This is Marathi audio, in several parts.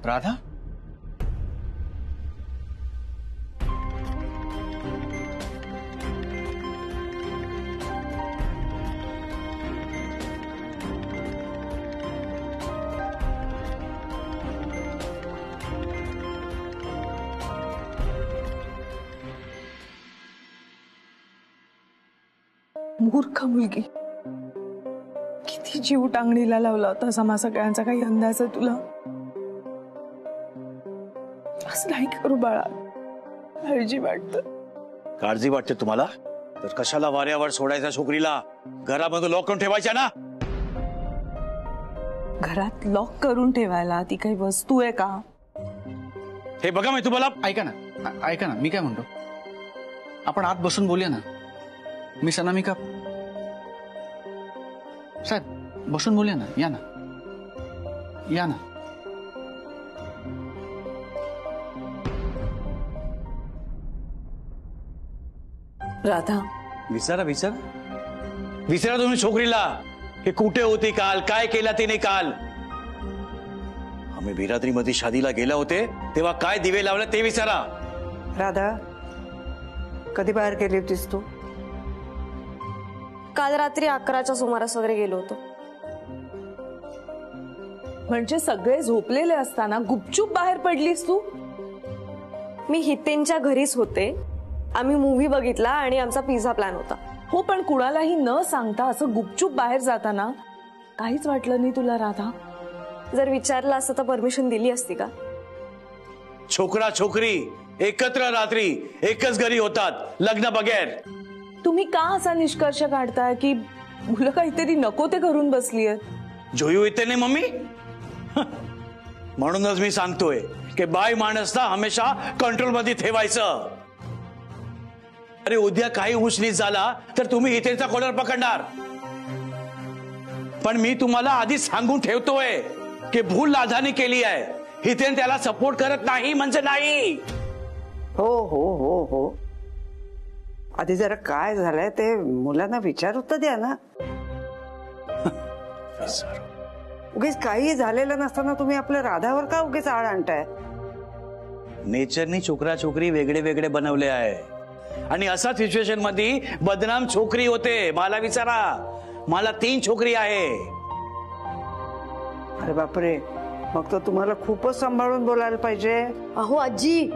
राधा, मूर्ख मुलगी, किती जीव टांगणीला लावला होता समा सगळ्यांचा काही अंदाज आहे तुला? असं नाही करू बाळा, काळजी वाटत. काळजी वाटते तुम्हाला तर कशाला वाऱ्यावर सोडायचा छोकरीला? घरामध्ये लॉक करून ठेवायच्या ना. घरात लॉक करून ठेवायला ती काही वस्तू आहे का? हे बघा, मी तुम्हाला ऐका ना, मी काय म्हणतो, आपण आत बसून बोलूया ना. मिस अनामिका साहेब, बसून बोलूया ना. या ना. राधा, विचारा तुम्ही छोकरीला हे कुठे होती काल, काय केला तिने काल. आम्ही बिरादरीमध्ये शादीला गेला होते तेव्हा काय दिवे लावले ते विचारा. राधा, कधी बाहेर गेली होतीस तू? काल रात्री 11च्या सुमारास वगैरे गेलो होतो. म्हणजे सगळे झोपलेले असताना गुपचूप बाहेर पडलीस तू? मी हितेनच्या घरीच होते. आम्ही मूव्ही बघितला आणि आमचा पिझ्झा प्लॅन होता. हो, पण कुणालाही न सांगता असं गुपचूप बाहेर जाताना काहीच वाटलं नाही तुला राधा? जर विचारलं असतं तर परमिशन दिली असती का? छोकरा छोकरी एकत्र रात्री एकच घरी होतात, लग्न बगैर. तुम्ही का असा निष्कर्ष काढताय की मुलं काहीतरी नको ते करून बसली आहेत? जोयू येते नाही मम्मी. म्हणूनच मी सांगतोय की बाय माणसला हमेशा कंट्रोल मध्ये ठेवायचं. अरे उद्या काही उचनीच झाला तर तुम्ही हितेनचा कॉलर पकडणार. पण मी तुम्हाला आधीच सांगून ठेवतोय की भूल राधाने केली आहे. हितेन त्याला सपोर्ट करत नाही म्हणजे नाही. हो हो हो हो, आधी जरा काय झालंय ते मुलांना विचारू तर द्या ना. उगीच काही झालेलं नसताना तुम्ही आपल्या राधावर का उगीच आळ आणताय? नेचरनी छोकरा छोकरी वेगळे वेगळे बनवले आहे आणि असा सिच्युएशन मध्ये बदनाम छोकरी होते. मला विचारा, मला 3 छोकरी आहे. अरे बापरे, मग तर तुम्हाला खूपच सांभाळून बोलायला पाहिजे. अहो आजी,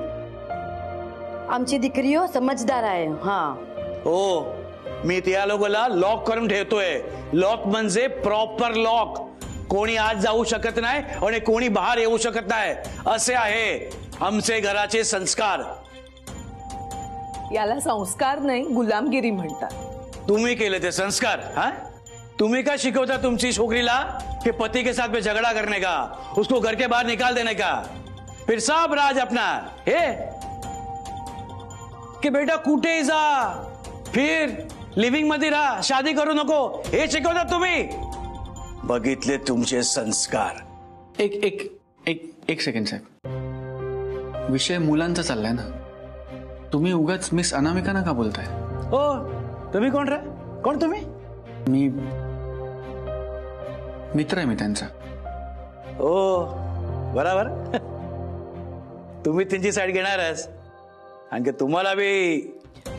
आमची दिकरी हो समजदार आहे. हा हो, मी त्या लोकांना लॉक करून ठेवतोय. लॉक म्हणजे प्रॉपर लॉक. कोणी आज जाऊ शकत नाही आणि कोणी बाहेर येऊ शकत नाही. असे आहे आमचे घराचे संस्कार. याला संस्कार नाही, गुलामगिरी म्हणतात. तुम्ही केले ते संस्कार. हा, तुम्ही क्या शिकवता तुमची छोकरीला कि पति के साथ में झगड़ा करने का, उसको घर के बाहर निकाल देने का, फिर सब राज अपना हे कि बेटा कुठे जा, फिर लिव्हिंग मध्ये राहा, शादी करू नको, हे शिकवता तुम्ही? बघितले तुमचे संस्कार. एक सेकंड साहेब, विषय मुलांचा चाललाय ना. तुम्ही उगाच मिस अनामिका का बोलताय? हो, तुम्ही कोण रे? कोण तुम्ही? मी मित्र आहे मी त्यांचा. हो बराबर. तुम्ही त्यांची साईड घेणारच. आणि तुम्हाला बी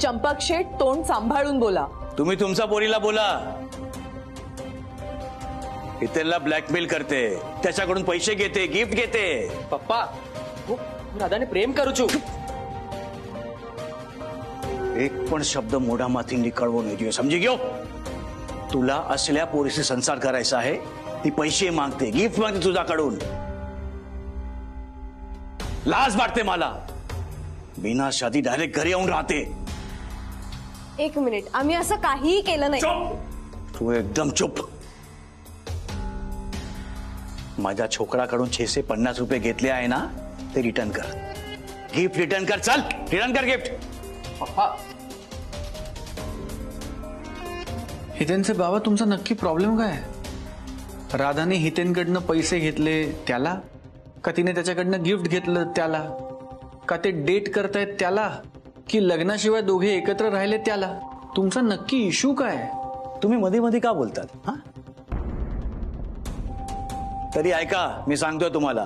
चंपक शेठ, तोंड सांभाळून बोला. तुम्ही तुमचा पोरीला बोला. हितेनला ब्लॅकमेल करते, त्याच्याकडून पैसे घेते, गिफ्ट घेते. पप्पा, राधाने प्रेम करू छु. एक पण शब्द मोढामाथी निकळवू नये, समजी गयो. तुला असल्या पोरीशी संसार करायचा आहे. ती पैसे मागते, गिफ्ट मागते तुझ्याकडून. लाज वाटते मला. बिना शादी डायरेक्ट घरी येऊन राहते. 1 मिनिट, आम्ही असं काहीही केलं नाही. तू एकदम चुप. माझ्या छोकराकडून 650 रुपये घेतले आहे ना, ते रिटर्न कर. गिफ्ट रिटर्न कर. चल रिटर्न कर गिफ्ट. पप्पा, हितेनचे बाबा, तुमचा नक्की प्रॉब्लेम काय? राधाने हितेनकडनं पैसे घेतले त्याला, का तिने त्याच्याकडनं गिफ्ट घेतलं त्याला, का ते डेट करतायत त्याला, की लग्नाशिवाय दोघे एकत्र राहिले त्याला? तुमचा नक्की इश्यू काय? तुम्ही मध्ये मध्ये का बोलतात? हा, तरी ऐका, मी सांगतोय तुम्हाला,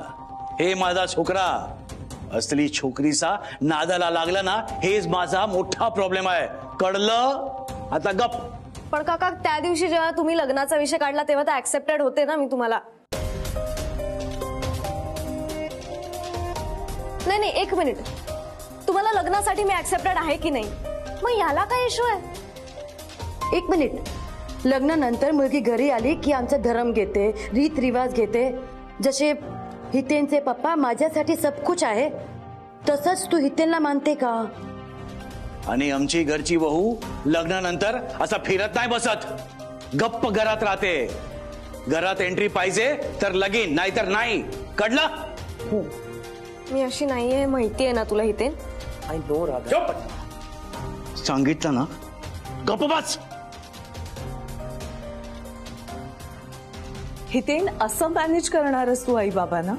हे माझा छोकरा असली छोकरीचा नादाला लागला ना, हेच माझा मोठा प्रॉब्लेम आहे, कळलं? आता गप. पण काका त्या दिवशी जेव्हा तुम्ही लग्नाचा विषय काढला तेव्हा तर ऍक्सेप्टेड होते ना मी तुम्हाला. नाही नाही, एक मिनिट, तुम्हाला लग्नासाठी मी ऍक्सेप्टेड आहे की नाही? मग याला काय इश्यू आहे? एक मिनिट, लग्नानंतर मुलगी घरी आली की आमचा धर्म घेते, रीत रिवाज घेते. जसे हितेनचे पप्पा माझ्यासाठी सब कुछ आहे, तसंच तू हितेनला मानते का? आणि आमची घरची वहू लग्नानंतर असा फिरत नाही बसत, गप्प घरात राहते. घरात एंट्री पाहिजे तर लगीन, नाहीतर नाही, कळलं? मी अशी नाहीये, माहितीये ना तुला हितेन. I know Radha. सांगितलं ना, गप्प बस. हितेन असं मॅनेज करणारच तू आई बाबांना?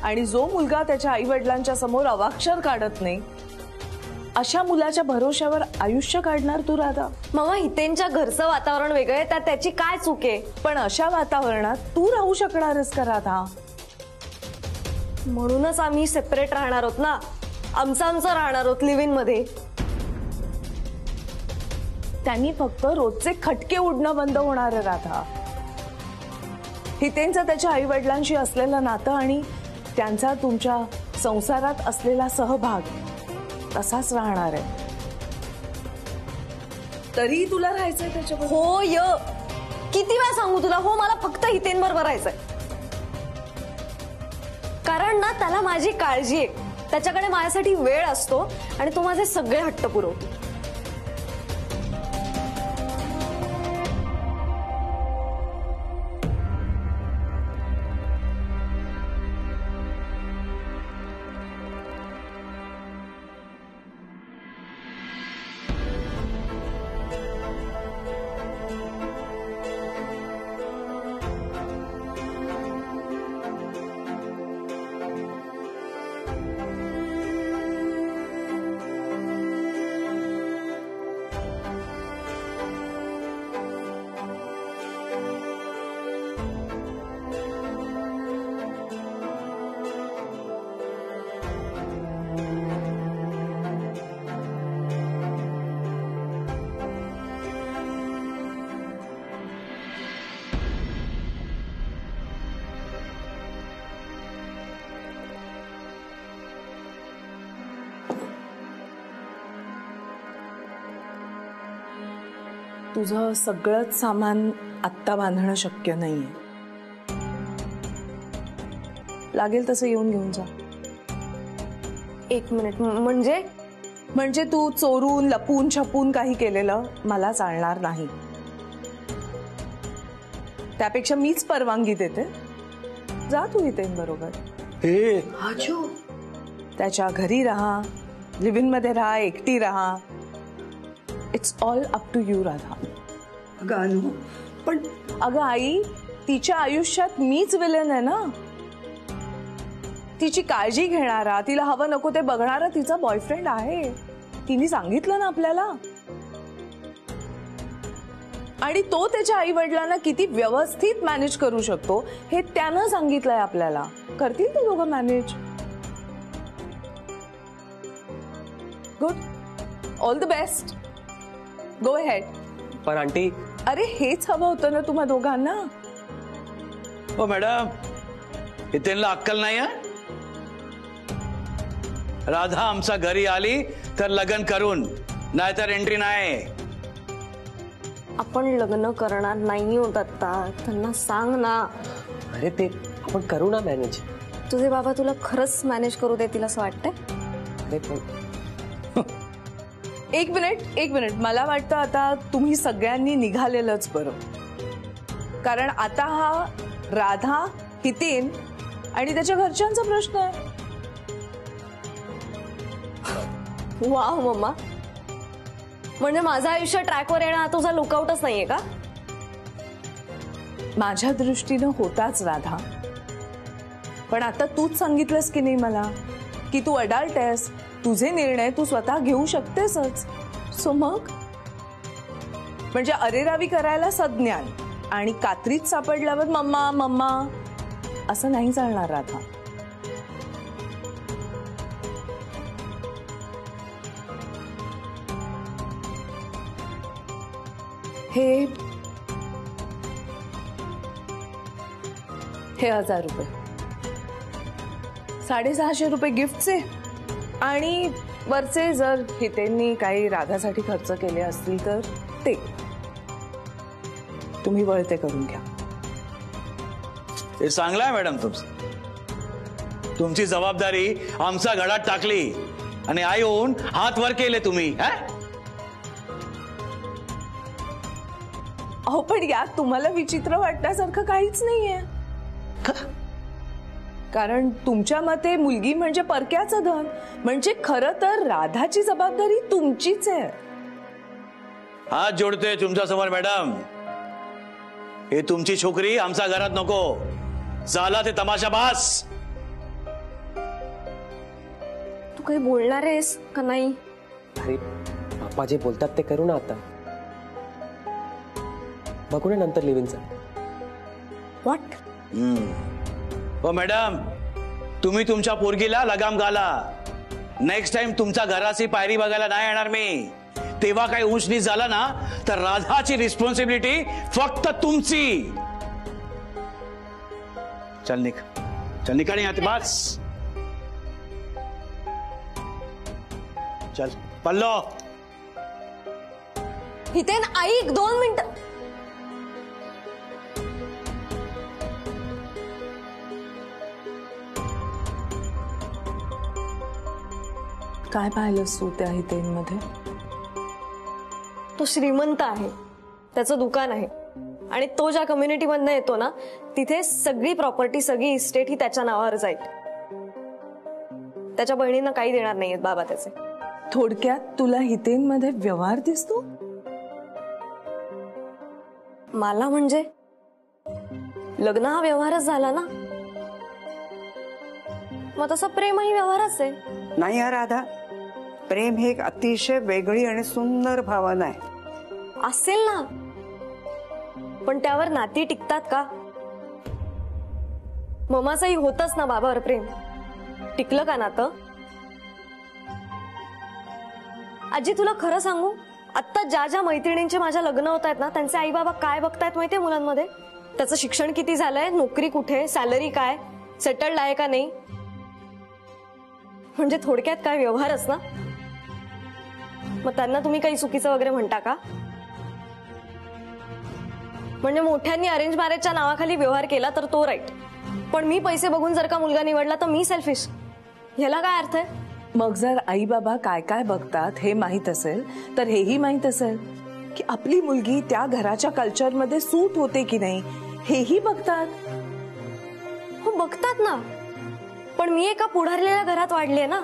आणि जो मुलगा त्याच्या आई वडिलांच्या समोर अवाक्षर काढत नाही, अशा मुलाच्या भरोश्यावर आयुष्य काढणार तू राधा? मामा, हितेनच्या घरचं वातावरण वेगळं आहे, त्यात त्याची काय चूक आहे? पण अशा वातावरणात तू राहू शकणारच का राधा? म्हणूनच आम्ही सेपरेट राहणार आहोत ना, आमचं राहणार आहोत लिव्ह इन मध्ये. त्यांनी फक्त रोजचे खटके उडणं बंद होणार आहे राधा. हितेनचं त्याच्या आई वडिलांशी असलेलं नातं आणि त्यांचा तुमच्या संसारात असलेला सहभाग तसाच राहणार आहे. तरी तुला राहायचंय त्याच्याबरोबर? हो य, किती वेळा सांगू तुला? हो, मला फक्त हितेन बरोबर राहायचंय. कारण ना त्याला माझी काळजी आहे, त्याच्याकडे माझ्यासाठी वेळ असतो आणि तो माझे सगळे हट्ट पुरवतो. तुझं सगळंच सामान आत्ता बांधणं शक्य नाहीये. लागेल तसं येऊन घेऊन जा. एक मिनिट, म्हणजे तू चोरून लपून छपून काही केलेलं मला चालणार नाही. त्यापेक्षा मीच परवानगी देते, जा तू हितेन बरोबर. त्याच्या घरी राहा, लिव्ह इन मध्ये राहा, एकटी राहा. It's all up to you Radha. Anu, पण अगं आई, तिच्या आयुष्यात मीच विलन आहे ना. तिची काळजी घेणारा, तिला हवं नको ते बघणारा तिचा बॉयफ्रेंड आहे. तिने सांगितलं ना आपल्याला. आणि तो त्याच्या आई वडिलांना किती व्यवस्थित मॅनेज करू शकतो हे त्यानं सांगितलंय आपल्याला. करतील ते दोघं manage. Good, all the best, go ahead. पण आंटी, अरे हेच हवं होतं ना तुम्हा दोघांना. हो मॅडम, हितेनला अक्कल नाही आहे. राधा आमच्या घरी आली तर लग्न करून, नाहीतर एंट्री नाही. आपण लग्न करणार नाही होत आता, त्यांना सांग ना. अरे ते आपण करू ना मॅनेज. तुझे बाबा तुला खरंच मॅनेज करू देतील असं वाटतंय? अरे पण एक मिनिट, मला वाटतं आता तुम्ही सगळ्यांनी निघालेलंच बरं. कारण आता हा राधा, हितेन आणि त्याच्या घरच्यांचा प्रश्न आहे. वाव मम्मा, म्हणजे माझं आयुष्य ट्रॅकवर येणं हा तुझा लुकआउटच नाहीये का? माझ्या दृष्टीनं होताच राधा, पण आता तूच सांगितलंस की नाही मला की तू अडल्ट आहेस, तुझे निर्णय तू स्वतः घेऊ शकतेसच. सो मग म्हणजे अरेरावी करायला सज्ञान आणि कात्रीत सापडल्यावर मम्मा मम्मा. असं नाही चालणार राधा. हे 1000 रुपये, 650 रुपये गिफ्टचे आणि वरचे जर हितेंनी काही राधासाठी खर्च केले असतील तर ते तुम्ही वळते करून घ्या. हे चांगलं आहे मॅडम तुमचं. तुमची जबाबदारी आमचा घडात टाकली आणि आई होऊन हात वर केले तुम्ही. अहो पण यात तुम्हाला विचित्र वाटण्यासारखं काहीच नाहीये. कारण तुमच्या मते मुलगी म्हणजे परक्याचं धन, म्हणजे खरं तर राधाची जबाबदारी तुमचीच आहे. हात जोडतोय तुमच्या समोर मॅडम. हे तुमची छोकरी आमच्या घरात नको. झाला ते तमाशा बास. तू काही बोलणार आहेस का नाही? अरे पापा जे बोलतात ते करू ना आता. बघू ना नंतर लिव्हिंगचं. व्हॉट? हो मॅडम, तुम्ही तुमच्या पोरगीला लगाम घाला. नेक्स्ट टाइम तुमच्या घराची पायरी बघायला नाही येणार मी. तेव्हा काही उंचनीच झाला ना तर राधाची रिस्पॉन्सिबिलिटी फक्त तुमची. चल निघ, चल निघा आते बस. चल पल्लो. हितेन ऐक 2 मिनिटं. काय पाहिलंस तू त्या हितेंमध्ये? तो श्रीमंत आहे, त्याचं दुकान आहे आणि तो ज्या कम्युनिटी मधनं येतो ना तिथे सगळी प्रॉपर्टी, सगळी इस्टेट ही त्याच्या नावावर जाईल. त्याच्या बहिणींना काही देणार नाहीयेत बाबा त्याचे. थोडक्यात तुला हितेंमध्ये व्यवहार दिसतो? मला म्हणजे लग्न हा व्यवहारच झाला ना, मग तसं प्रेम ही व्यवहारच आहे. नाही हा राधा, प्रेम हे एक अतिशय वेगळी आणि सुंदर भावना आहे. असेल ना, पण त्यावर नाती टिकतात का? ममाचंही होतच ना बाबावर प्रेम. टिकलं का नातं? आजी तुला खरं सांगू, आता ज्या मैत्रिणींचे माझ्या लग्न होत आहेत ना त्यांचे आई बाबा काय बघतायत माहितीये मुलांमध्ये? त्याचं शिक्षण किती झालंय, नोकरी कुठे, सॅलरी काय, सेटल्ड आहे का नाही. म्हणजे थोडक्यात काय व्यवहारच ना. मग त्यांना तुम्ही काही चुकीचं वगैरे म्हणता का? म्हणजे मोठ्यांनी अरेंज मॅरेजच्या नावाखाली व्यवहार केला तर तो राईट, पण मी पैसे बघून जर का मुलगा निवडला तर मी सेल्फिश. ह्याला काय अर्थ आहे? मग जर आई बाबा काय काय बघतात हे माहित असेल तर हेही माहित असेल की आपली मुलगी त्या घराच्या कल्चरमध्ये सूट होते की नाही हेही बघतात. हो बघतात ना, पण मी एका पुढारलेल्या घरात वाढले ना,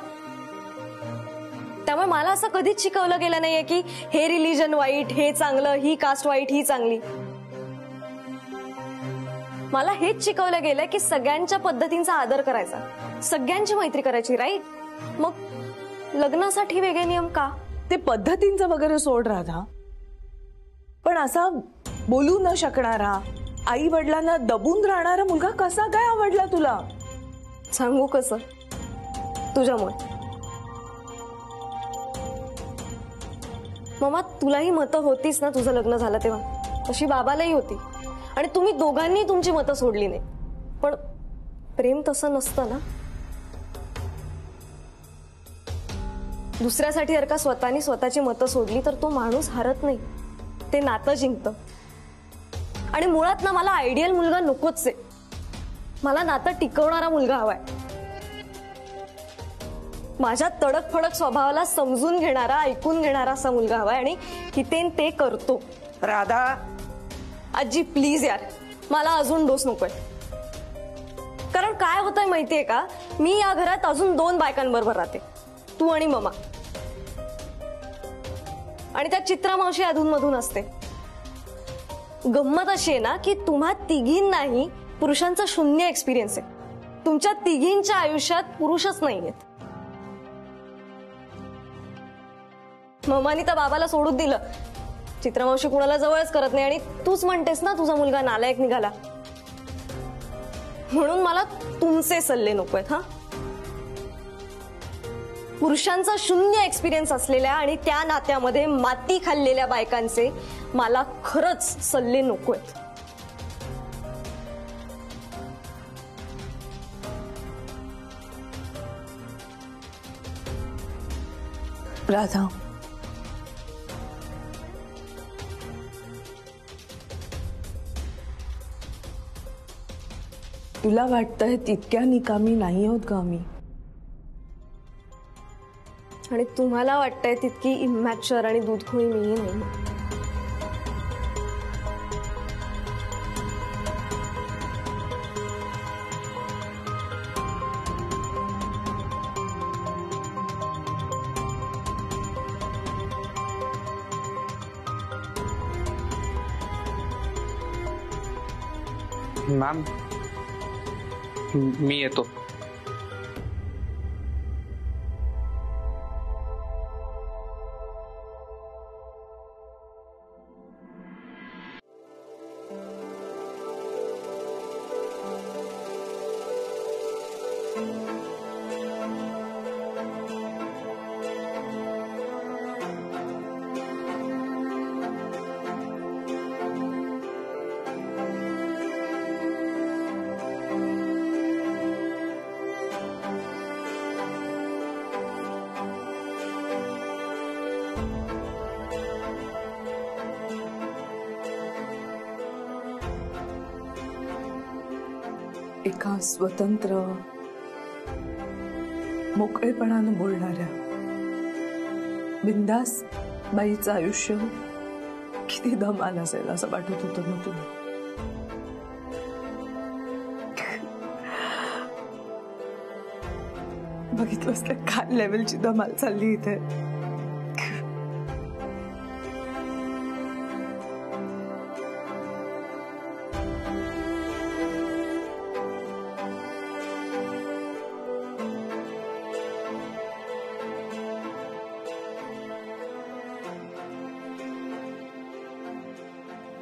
त्यामुळे मला असं कधीच शिकवलं गेलं नाहीये की हे रिलीजन वाईट, हे चांगलं, ही कास्ट वाईट, ही चांगली. मला हेच शिकवलं गेलं की सगळ्यांच्या पद्धतींचा आदर करायचा, सगळ्यांची मैत्री करायची, राईट. मग लग्नासाठी वेगळे नियम का? ते पद्धतींचं वगैरे सोड राधा, पण असा बोलू न शकणारा, आई वडिलांना दबून राहणारा मुलगा कसा काय आवडला तुला? सांगू कसं? तुझ्यामुळे. मम्मा तुलाही मतं होतीच ना तुझं लग्न झालं तेव्हा, तशी बाबालाही होती आणि तुम्ही दोघांनी तुमची मतं सोडली नाही. पण प्रेम तसं नसतं ना. दुसऱ्यासाठी जर का स्वतःनी स्वतःची मतं सोडली तर तो माणूस हरत नाही, ते नातं जिंकतं. आणि मुळात ना मला आयडियल मुलगा नकोच आहे. मला नातं टिकवणारा मुलगा हवाय. माझ्या तडक फडक स्वभावाला समजून घेणारा, ऐकून घेणारा असा मुलगा हवाय आणि हितेन ते करतो. राधा आजी प्लीज यार, मला अजून डोस नकोय. कारण काय होतंय माहितीये का, मी या घरात अजून 2 बायकांबरोबर राहते, तू आणि ममा. आणि त्या चित्रा मावशी अधूनमधून असते. गंमत अशी आहे ना की तुम्हा तिघींनाही पुरुषांचा 0 एक्सपिरियन्स आहे. तुमच्या तिघींच्या आयुष्यात पुरुषच नाहीयेत. ममानी तर बाबाला सोडून दिलं. चित्रमावशी कुणाला जवळच करत नाही आणि तूच म्हणतेस ना तुझा मुलगा नालायक निघाला. म्हणून मला तुमचे सल्ले नकोयत. हा, पुरुषांचा शून्य एक्सपिरियन्स असलेल्या आणि त्या नात्यामध्ये माती खाल्लेल्या बायकांचे मला खरंच सल्ले नकोयत. राधा, तुला वाटतंय तितक्या निकामी नाही होत ग आम्ही, आणि तुम्हाला वाटतंय तितकी इमॅच्युअर आणि दूधखोळी मीही नाही. मॅम, मी येतो. एका स्वतंत्र मोकळेपणानं बोलणाऱ्या बिंदास बाईचं आयुष्य किती धमाल असेल असं वाटत होतं ना तुला. बघितलंस का काय लेवलची धमाल चालली इथे.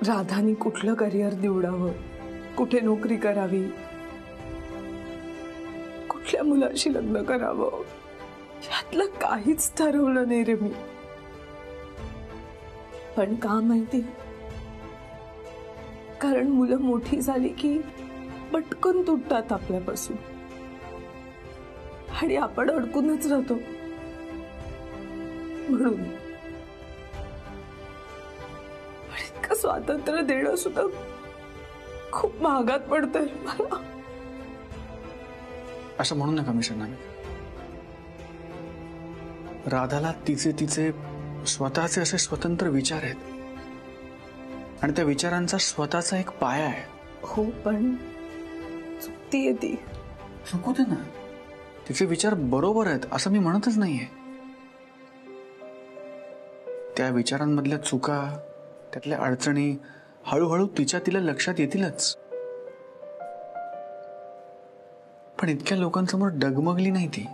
राधानी कुठलं करिअर निवडावं, कुठे नोकरी करावी, कुठल्या मुलाशी लग्न करावं, यातलं काहीच ठरवलं नाही रे मी. पण का माहिती, कारण मुलं मोठी झाली की पटकन तुटतात आपल्यापासून आणि आपण अडकूनच राहतो. म्हणून स्वातंत्र्य देणं सुद्धा खूप महागात पडतंय मला. असं म्हणू नका मिस्टर नामी. राधाला तिचे तिचे स्वतःचे असे स्वतंत्र विचार आहेत आणि त्या विचारांचा स्वतःचा एक पाया आहे. हो, पण चुकतीये ती. चुकू दे ना, तिचे विचार बरोबर आहेत असं मी म्हणतच नाहीये. त्या विचारांमधल्या चुका, त्यातल्या अडचणी हळूहळू तिला लक्षात येतीलच. पण इतक्या लोकांसमोर डगमगली नाही ती.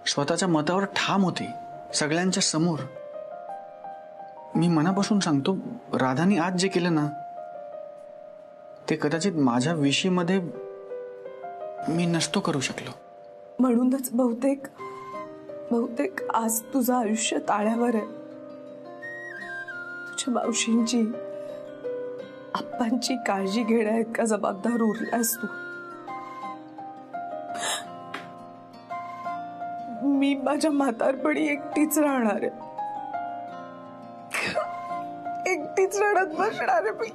स्वतःच्या मतावर ठाम होती सगळ्यांच्या समोर. मी मनापासून सांगतो, राधानी आज जे केलं ना ते कदाचित माझ्या विषयीमध्ये मी नसतो करू शकलो. म्हणूनच बहुतेक आज तुझं आयुष्य ताळ्यावर आहे. तुझ्या मावशींची, आप्पांची काळजी घेण्या इतका जबाबदार उरलास तू. मी माझ्या म्हातारपणी एकटीच राहणार आहे, एकटीच रडत बसणार आहे मी.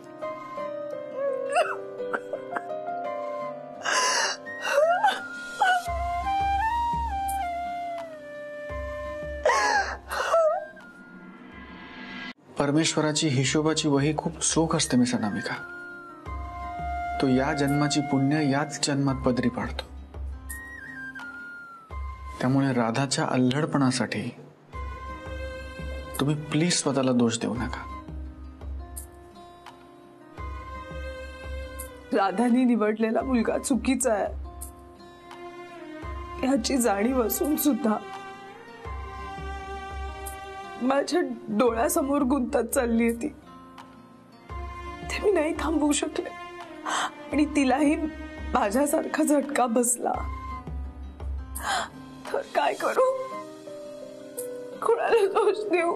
परमेश्वराची हिशोबाची वही खूप चोख असते मिस्टर नामिका. तो या जन्माची पुण्य याच जन्मात पदरी पाडतो. त्यामुळे राधाच्या अल्लडपणासाठी तुम्ही प्लीज स्वतःला दोष देऊ नका. राधाने निवडलेला मुलगा चुकीचा आहे याची जाणीव असून सुद्धा माझ्या डोळ्यासमोर गुंतत चालली ती. ते मी नाही थांबवू शकले आणि तिलाही माझ्यासारखा झटका बसला तर काय करू? कोणाला दोष देऊ?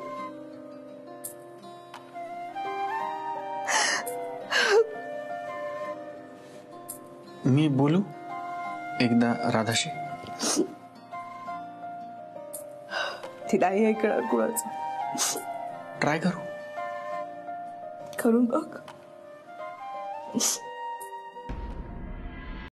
मी बोलू एकदा राधाशी? तिलाही ऐकणार कुणाचं? ट्राय करू. करून बघ.